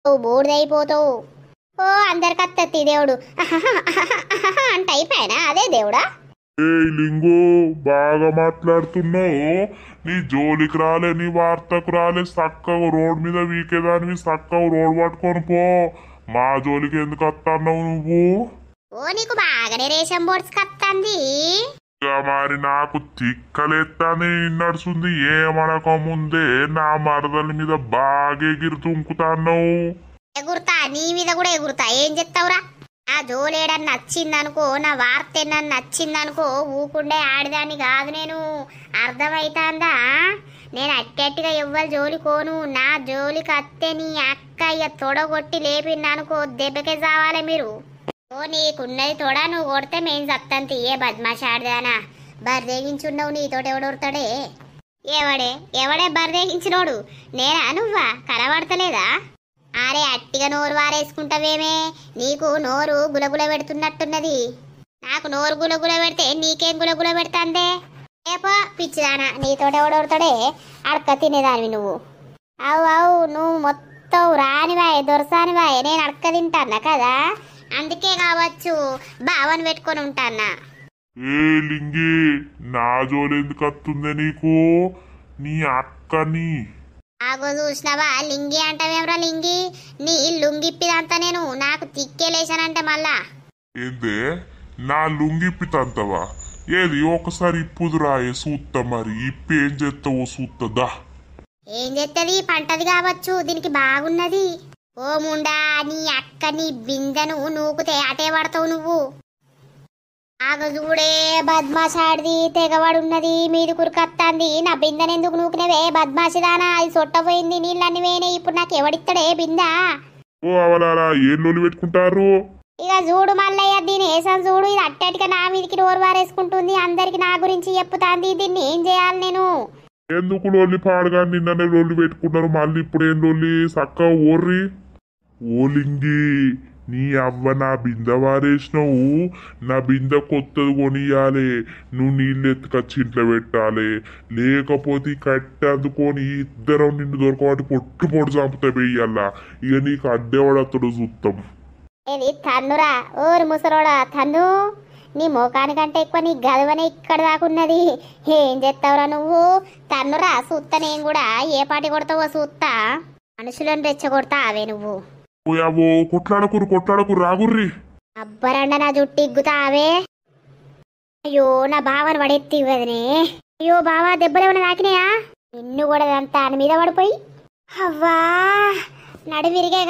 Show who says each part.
Speaker 1: బూడిదైపోతావు. ఓ అందరికత్తత్తి దేవుడు అంట అయిపోయానా అదే దేవుడా?
Speaker 2: లింగు బాగా మాట్లాడుతున్నావు. నీ జోలికి రాలే, నీ వార్తకు రాలే. చక్కగా రోడ్ మీద వీకేదానివి చక్కగా రోడ్ పట్టుకొని పో. మా జోలికి ఎందుకు వస్తున్నావు నువ్వు?
Speaker 1: ఓ నీకు బాగానే రేషన్ బోర్డ్స్ కత్తంది.
Speaker 2: ఇక మరి నాకు తిక్కలెత్తాని నడుస్తుంది. ఏమనక ముందే నా మరదల మీద బాగా ఎగిరి తుంకుతాన్నావు.
Speaker 1: ఎగురుతా, నీ మీద కూడా ఎగురుతా. ఏం చెప్తావురా? నా జోలేడని నచ్చిందనుకో, నా వార్త ఏమన్నా నచ్చిందనుకో ఊకుండే ఆడిదాన్ని కాదు నేను. అర్థమైతాందా? నేను అట్టట్టుగా ఎవ్వరు జోలి కోను. నా జోలికి అత్తే నీ అక్క ఇక తొడగొట్టి లేపిందనుకో దెబ్బకే చావాలి మీరు. ఓ నీకున్నది తొడ, నువ్వు కొడితే మేము సత్తంతి. ఏ బద్మాష ఆడదానా? బర్దేగించున్నావు, నీతోటి ఎవడొడతాడే? ఎవడే బర్దేగించినోడు? నేనా నువ్వా? కనబడతలేదా? అరే అట్టిగా నోరు వారేసుకుంటావేమే? నీకు నోరు గులగుల పెడుతున్నట్టున్నది. నాకు నోరు గులగుల పెడితే నీకేం గులగుల పెడతాందే? ఏపో పిచ్చిదానా, నీతోటి ఎవడొడతాడే? అడక తినేదానివి నువ్వు. అవు నువ్వు మొత్తం రానివాయే, దొరసానివాయే. నేను అడక తింటానా కదా, అందుకే కావచ్చు బావని పెట్టుకొని ఉంటానా.
Speaker 2: లింగి నా జోలు ఎందుకు వస్తుందే నీకు? నీ అక్కని
Speaker 1: ఆగో చూసినావా? లింగి అంటావేమ్రా? లింగి నీ లుంగిప్పిదంతా నేను నాకు తిక్కేలేసానంటే మళ్ళా
Speaker 2: ఏందే నా లుంగిప్పి తంతవా? ఏది ఒకసారి ఇప్పుదురా సూత్త. మరి ఇప్పి ఏం చేస్తావో సూత్తదా?
Speaker 1: ఏం చేస్తుంది? పంటది కావచ్చు, దీనికి బాగున్నది. ఓ ముండా, నీ అక్క నీ బిందెను నూకుతే అటే పడతావు నువ్వు. ఆగ చూడే బద్మాషాడిది తెగవాడున్నది, మీది కురికత్తాంది. నా బిందెను ఎందుకు నూకినవే బద్మాషిదానా? అది సొట్టపోయింది, నీళ్ళన్ని వేనే. ఇప్పుడు నాకు ఎవడిస్తాడే బిందా?
Speaker 2: ఓ అవలారా ఏం లోలు పెట్టుకుంటారు?
Speaker 1: ఇక చూడు మల్లయ్య, దీని వేసం చూడు. ఇది అట్టటిగా నా మీదికి నోరు వారేసుకుంటుంది, అందరికి నా గురించి చెప్పుతాంది. దీన్ని ఏం చేయాలి నేను?
Speaker 2: ఎందుకు లొల్లి పాడుగా? నిన్ననే లొల్లి పెట్టుకున్నారు, మళ్ళీ ఇప్పుడు ఏం లొల్లి? చక్కగా ఓర్రి. ఓ లింగి నీ అవ్వ నా బిందె వారేసినావు. నా బిందె కొత్తది కొనియాలి. నువ్వు నీళ్ళు ఎత్తుకొచ్చి ఇంట్లో పెట్టాలి. లేకపోతే కట్టె అందుకొని ఇద్దరం నిన్ను దొరకబట్టి పొట్టు చంపుతా వెయ్యాలా. ఇక నీకు అడ్డేవాడతడు చూస్తాం.
Speaker 1: ఏది తన్నురా? ఓరు ముసరోడా తన్ను. నీ మోకానికంటే ఎక్కువ నీ గదవనే ఇక్కడ దాకున్నది. ఏం చేస్తావురా నువ్వు? తన్నురా సూత్త. నేను కూడా ఏ పాటి కొడతావో సూత్తా. మనుషులను రెచ్చగొడతా అవే నువ్వు.
Speaker 2: ఓ కొట్లాడకురు రాగుర్రి.
Speaker 1: అబ్బరండ నా జుట్టు ఇగ్గుతా అవే. అయ్యో నా బావని పడెత్తి వదనే. అయ్యో బావా, దెబ్బలేమన్నా తాకినాయా? నిన్ను కూడా అంతా మీద పడిపోయి అవ్వా నడు విరిగే.